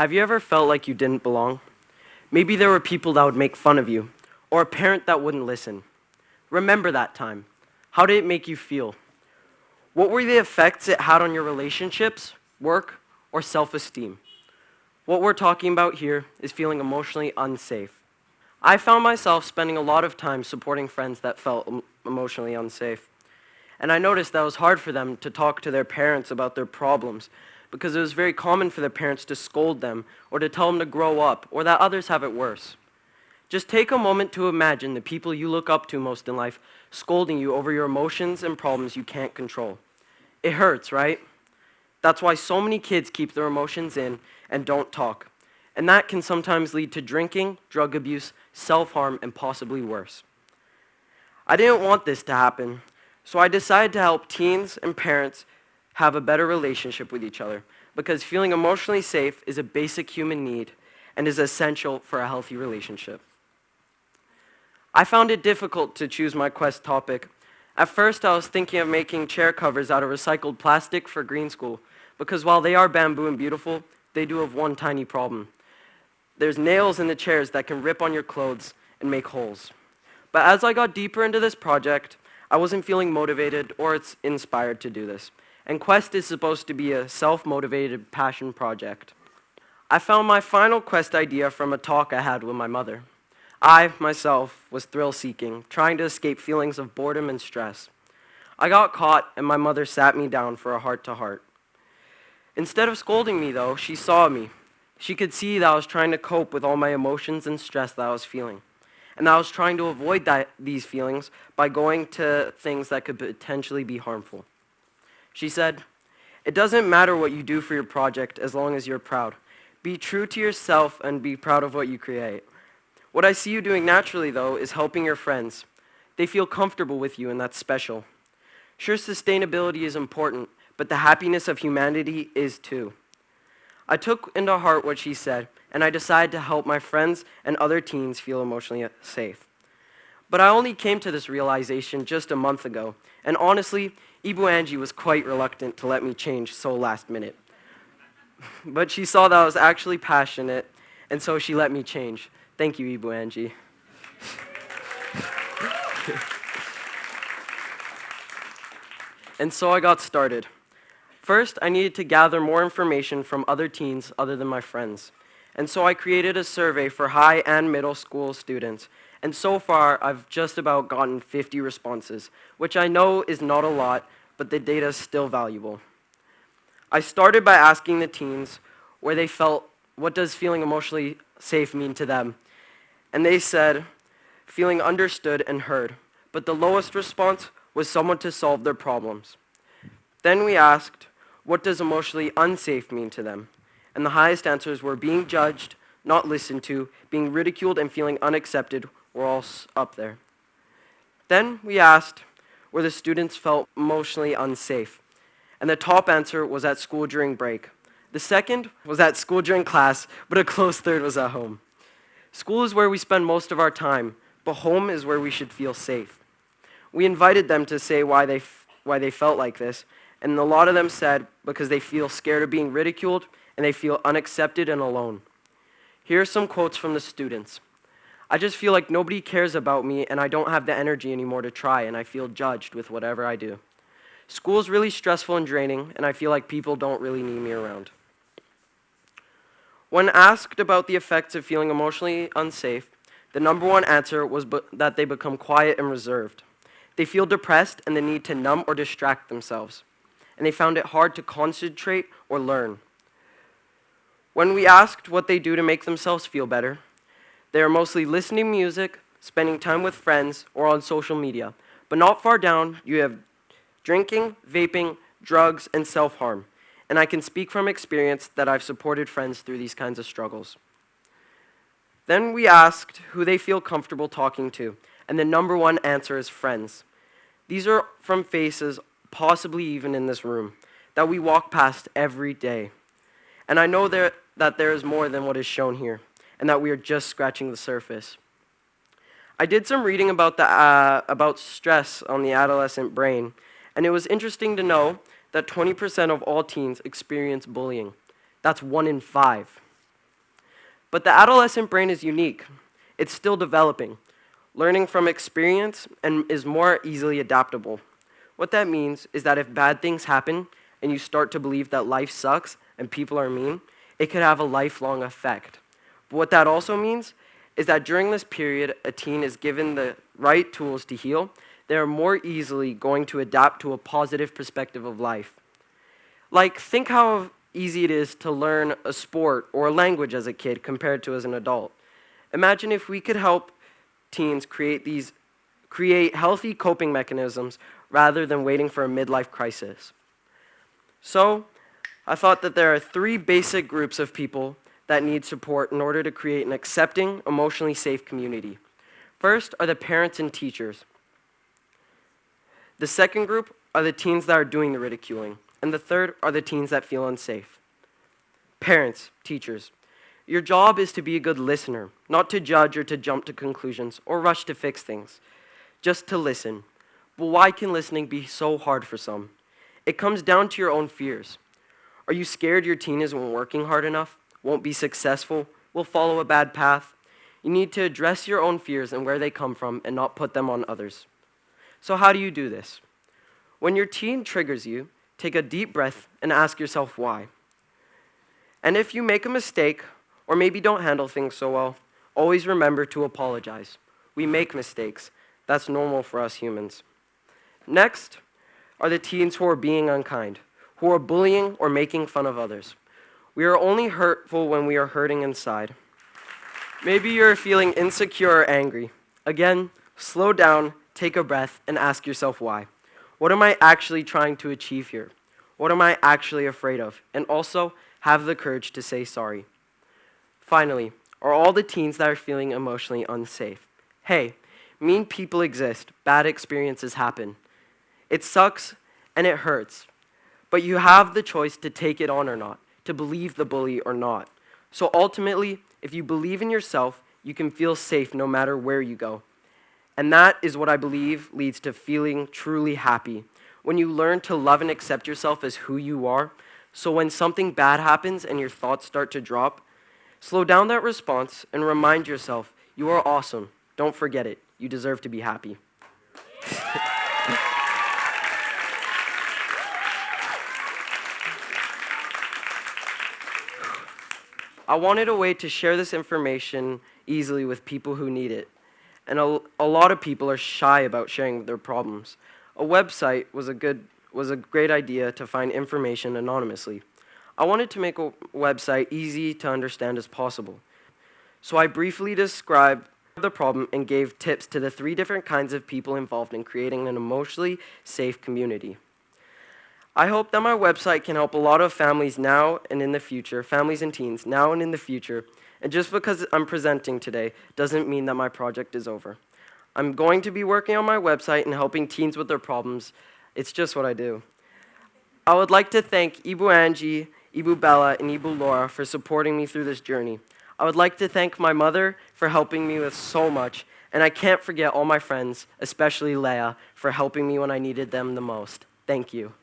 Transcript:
Have you ever felt like you didn't belong? Maybe there were people that would make fun of you, or a parent that wouldn't listen. Remember that time. How did it make you feel? What were the effects it had on your relationships, work, or self-esteem? What we're talking about here is feeling emotionally unsafe. I found myself spending a lot of time supporting friends that felt emotionally unsafe. And I noticed that it was hard for them to talk to their parents about their problems because it was very common for their parents to scold them or to tell them to grow up or that others have it worse. Just take a moment to imagine the people you look up to most in life scolding you over your emotions and problems you can't control. It hurts, right? That's why so many kids keep their emotions in and don't talk. And that can sometimes lead to drinking, drug abuse, self-harm, and possibly worse. I didn't want this to happen, so I decided to help teens and parents have a better relationship with each other because feeling emotionally safe is a basic human need and is essential for a healthy relationship. I found it difficult to choose my quest topic. At first, I was thinking of making chair covers out of recycled plastic for green school because while they are bamboo and beautiful, they do have one tiny problem. There's nails in the chairs that can rip on your clothes and make holes. But as I got deeper into this project, I wasn't feeling motivated or inspired to do this. And Quest is supposed to be a self-motivated passion project. I found my final Quest idea from a talk I had with my mother. I, myself, was thrill-seeking, trying to escape feelings of boredom and stress. I got caught, and my mother sat me down for a heart-to-heart. Instead of scolding me, though, she saw me. She could see that I was trying to cope with all my emotions and stress that I was feeling. And I was trying to avoid these feelings by going to things that could potentially be harmful. She said, "It doesn't matter what you do for your project as long as you're proud. Be true to yourself and be proud of what you create. What I see you doing naturally, though, is helping your friends. They feel comfortable with you, and that's special. Sure, sustainability is important, but the happiness of humanity is too." I took into heart what she said, and I decided to help my friends and other teens feel emotionally safe. But I only came to this realization just a month ago, and honestly, Ibu Angie was quite reluctant to let me change so last minute. But she saw that I was actually passionate, and so she let me change. Thank you, Ibu Angie. And so I got started. First, I needed to gather more information from other teens other than my friends. And so I created a survey for high and middle school students. And so far, I've just about gotten 50 responses, which I know is not a lot, but the data is still valuable. I started by asking the teens where they felt, what does feeling emotionally safe mean to them? And they said, feeling understood and heard. But the lowest response was someone to solve their problems. Then we asked, what does emotionally unsafe mean to them? And the highest answers were being judged, not listened to, being ridiculed, and feeling unaccepted were all up there. Then we asked where the students felt emotionally unsafe. And the top answer was at school during break. The second was at school during class, but a close third was at home. School is where we spend most of our time, but home is where we should feel safe. We invited them to say why they felt like this, and a lot of them said because they feel scared of being ridiculed and they feel unaccepted and alone. Here are some quotes from the students. "I just feel like nobody cares about me and I don't have the energy anymore to try and I feel judged with whatever I do. School is really stressful and draining and I feel like people don't really need me around." When asked about the effects of feeling emotionally unsafe, the number one answer was that they become quiet and reserved. They feel depressed and the need to numb or distract themselves. And they found it hard to concentrate or learn. When we asked what they do to make themselves feel better, they are mostly listening to music, spending time with friends, or on social media. But not far down, you have drinking, vaping, drugs, and self-harm. And I can speak from experience that I've supported friends through these kinds of struggles. Then we asked who they feel comfortable talking to, and the number one answer is friends. These are from faces, possibly even in this room, that we walk past every day. And I know that there is more than what is shown here, and that we are just scratching the surface. I did some reading about stress on the adolescent brain, and it was interesting to know that 20% of all teens experience bullying. That's 1 in 5. But the adolescent brain is unique. It's still developing, learning from experience, and is more easily adaptable. What that means is that if bad things happen and you start to believe that life sucks and people are mean, it could have a lifelong effect. But what that also means is that during this period, a teen is given the right tools to heal, they are more easily going to adapt to a positive perspective of life. Like, think how easy it is to learn a sport or a language as a kid compared to as an adult. Imagine if we could help teens create healthy coping mechanisms rather than waiting for a midlife crisis. So, I thought that there are 3 basic groups of people that need support in order to create an accepting, emotionally safe community. First are the parents and teachers. The second group are the teens that are doing the ridiculing. And the third are the teens that feel unsafe. Parents, teachers, your job is to be a good listener, not to judge or to jump to conclusions or rush to fix things, just to listen. But why can listening be so hard for some? It comes down to your own fears. Are you scared your teen isn't working hard enough, won't be successful, will follow a bad path? You need to address your own fears and where they come from and not put them on others. So how do you do this? When your teen triggers you, take a deep breath and ask yourself why. And if you make a mistake or maybe don't handle things so well, always remember to apologize. We make mistakes. That's normal for us humans. Next are the teens who are being unkind, who are bullying or making fun of others. We are only hurtful when we are hurting inside. Maybe you're feeling insecure or angry. Again, slow down, take a breath, and ask yourself why. What am I actually trying to achieve here? What am I actually afraid of? And also, have the courage to say sorry. Finally, are all the teens that are feeling emotionally unsafe? Hey, mean people exist. Bad experiences happen. It sucks and it hurts. But you have the choice to take it on or not, to believe the bully or not. So ultimately, if you believe in yourself, you can feel safe no matter where you go. And that is what I believe leads to feeling truly happy. When you learn to love and accept yourself as who you are, so when something bad happens and your thoughts start to drop, slow down that response and remind yourself, you are awesome. Don't forget it. You deserve to be happy. I wanted a way to share this information easily with people who need it. And a lot of people are shy about sharing their problems. A website was a great idea to find information anonymously. I wanted to make a website easy to understand as possible. So I briefly described the problem and gave tips to the 3 different kinds of people involved in creating an emotionally safe community. I hope that my website can help a lot of families now and in the future, families and teens now and in the future. And just because I'm presenting today doesn't mean that my project is over. I'm going to be working on my website and helping teens with their problems. It's just what I do. I would like to thank Ibu Angie, Ibu Bella, and Ibu Laura for supporting me through this journey. I would like to thank my mother for helping me with so much. And I can't forget all my friends, especially Leah, for helping me when I needed them the most. Thank you.